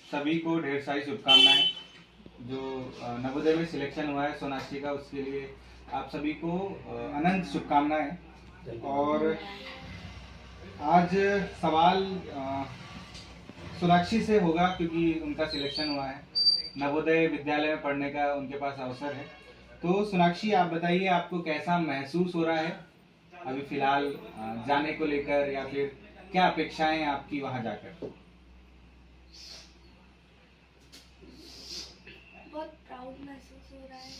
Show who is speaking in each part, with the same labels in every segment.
Speaker 1: सभी को ढेर सारी शुभकामनाएं। जो नवोदय में सिलेक्शन हुआ है सोनाक्षी का, उसके लिए आप सभी को अनंत शुभकामनाएं। और आज सवाल सोनाक्षी से होगा क्योंकि उनका सिलेक्शन हुआ है, नवोदय विद्यालय में पढ़ने का उनके पास अवसर है। तो सोनाक्षी, आप बताइए आपको कैसा महसूस हो रहा है अभी फिलहाल जाने को लेकर, या फिर क्या अपेक्षाएं आपकी वहां जाकर?
Speaker 2: बहुत प्राउड महसूस हो रहा है।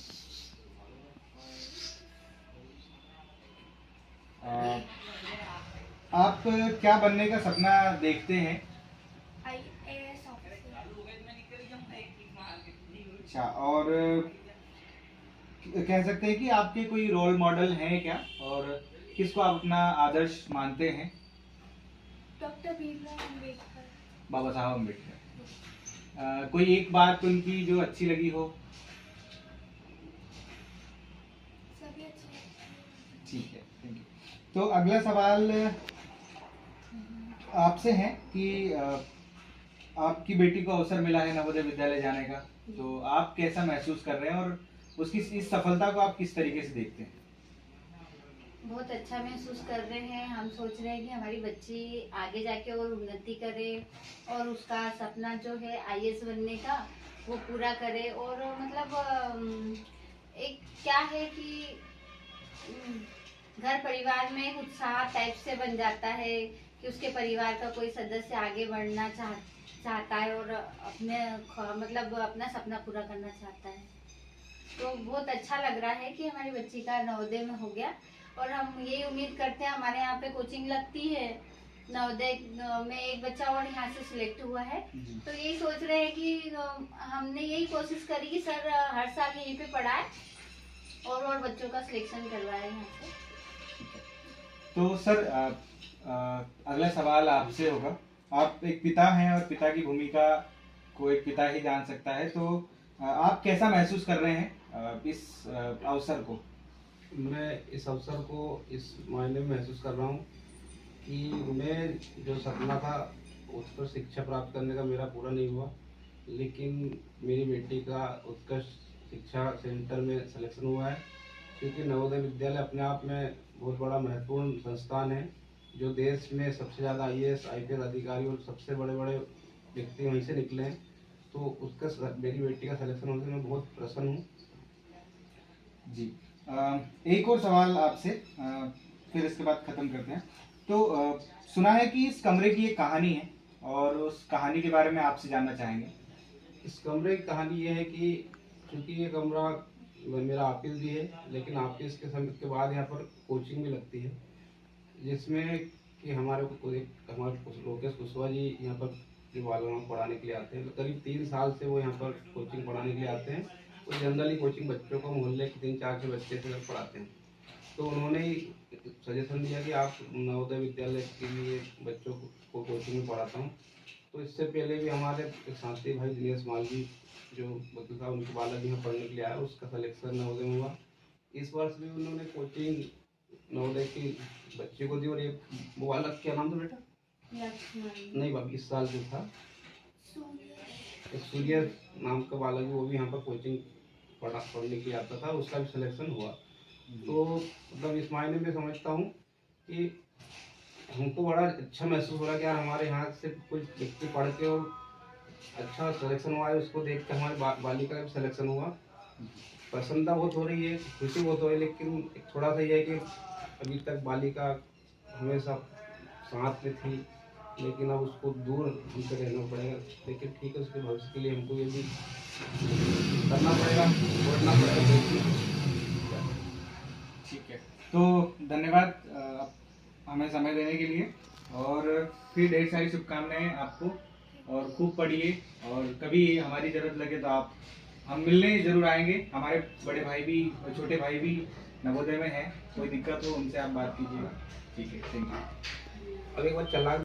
Speaker 1: आप क्या बनने का सपना देखते हैं?
Speaker 2: IAS officer.
Speaker 1: अच्छा, और कह सकते हैं कि आपके कोई रोल मॉडल हैं क्या, और किसको आप अपना आदर्श मानते हैं?
Speaker 2: डॉक्टर भीमराव अम्बेडकर।
Speaker 1: बाबा साहब अम्बेडकर। कोई एक बात उनकी जो अच्छी लगी हो?
Speaker 2: सभी अच्छे हैं।
Speaker 1: ठीक है, थैंक यू। तो अगला सवाल आपसे है कि आपकी बेटी को अवसर मिला है नवोदय विद्यालय जाने का, तो आप कैसा महसूस कर रहे हैं और उसकी इस सफलता को आप किस तरीके से देखते हैं?
Speaker 3: बहुत अच्छा महसूस कर रहे हैं। हम सोच रहे हैं कि हमारी बच्ची आगे जाके और उन्नति करे और उसका सपना जो है IAS बनने का वो पूरा करे। और मतलब एक क्या है कि घर परिवार में एक उत्साह टाइप से बन जाता है कि उसके परिवार का कोई सदस्य आगे बढ़ना चाहता है और अपने मतलब अपना सपना पूरा करना चाहता है। तो बहुत अच्छा लग रहा है कि हमारी बच्ची का नवोदय में हो गया। और हम यही उम्मीद करते हैं, हमारे यहाँ पे कोचिंग लगती है नवोदय में, एक बच्चा और यहाँ से सिलेक्ट हुआ है। तो यही सोच रहे हैं कि हमने यही कोशिश करी कि सर हर साल यहीं पे पढ़ाए और बच्चों का सिलेक्शन करवाए यहाँ से।
Speaker 1: तो सर अगला सवाल आपसे होगा। आप एक पिता हैं और पिता की भूमिका को एक पिता ही जान सकता है, तो आप कैसा महसूस कर रहे हैं इस अवसर को?
Speaker 4: मैं इस अवसर को इस मायने में महसूस कर रहा हूँ कि मैं जो सपना था उस पर शिक्षा प्राप्त करने का मेरा पूरा नहीं हुआ, लेकिन मेरी बेटी का उत्कृष्ट शिक्षा सेंटर में सिलेक्शन हुआ है। क्योंकि नवोदय विद्यालय अपने आप में बहुत बड़ा महत्वपूर्ण संस्थान है, जो देश में सबसे ज़्यादा IAS IPS अधिकारी और सबसे बड़े बड़े व्यक्ति वहीं से निकले हैं। तो उसका मेरी बेटी का सिलेक्शन होने से मैं बहुत प्रसन्न हूँ।
Speaker 1: जी, एक और सवाल आपसे, फिर इसके बाद ख़त्म करते हैं। तो सुना है कि इस कमरे की एक कहानी है, और उस कहानी के बारे में आपसे जानना चाहेंगे।
Speaker 4: इस कमरे की कहानी ये है कि चूँकि ये कमरा मेरा ऑफिस भी है, लेकिन ऑफिस के समय के बाद यहाँ पर कोचिंग भी लगती है, जिसमें कि हमारे लोकेश कुशवाहा जी यहाँ पर बालकों को पढ़ाने के लिए आते हैं। करीब 3 साल से वो यहाँ पर कोचिंग पढ़ाने के लिए आते हैं। वो जनरली कोचिंग बच्चों को मोहल्ले के 3-4 के बच्चे से पढ़ाते हैं। तो उन्होंने ही सजेशन दिया कि आप नवोदय विद्यालय के लिए बच्चों को कोचिंग में पढ़ाता हूँ। तो इससे पहले भी हमारे एक साथी भाई दिनेश मालवी जो वकील साहब उनके बालक यहाँ पढ़ने के लिए आया, उसका सिलेक्शन नवोदय में हुआ। इस वर्ष भी उन्होंने कोचिंग नवोदय की बच्चे को दी। और एक वो बालक, क्या नाम था बेटा? नहीं बाबी, इस साल जो था एक सूर्य नाम का बालक, वो भी यहाँ पर कोचिंग पढ़ने के लिए आता था, उसका भी सिलेक्शन हुआ। तो मतलब इस मायने में समझता हूँ कि हमको बड़ा अच्छा महसूस हो रहा है कि हमारे यहाँ से कुछ व्यक्ति पढ़ के और अच्छा सिलेक्शन हुआ है, उसको देख के हमारी बालिका का भी सिलेक्शन हुआ। प्रसन्नता बहुत हो रही है, खुशी बहुत हो रही है, लेकिन थोड़ा सा ये है कि अभी तक बालिका हमेशा साथ में थी, लेकिन अब उसको दूर हमसे रहना पड़ेगा। लेकिन ठीक है, उसके भविष्य के लिए हमको ये भी करना पड़ेगा, छोड़ना पड़ेगा।
Speaker 1: ठीक है, तो धन्यवाद हमें समय देने के लिए, और फिर ढेर सारी शुभकामनाएं आपको, और खूब पढ़िए, और कभी हमारी ज़रूरत लगे तो आप हम मिलने ज़रूर आएंगे। हमारे बड़े भाई भी, छोटे भाई भी नवोदय में हैं, कोई दिक्कत हो उनसे आप बात कीजिएगा। ठीक है, थैंक यू।
Speaker 4: अब एक बार चला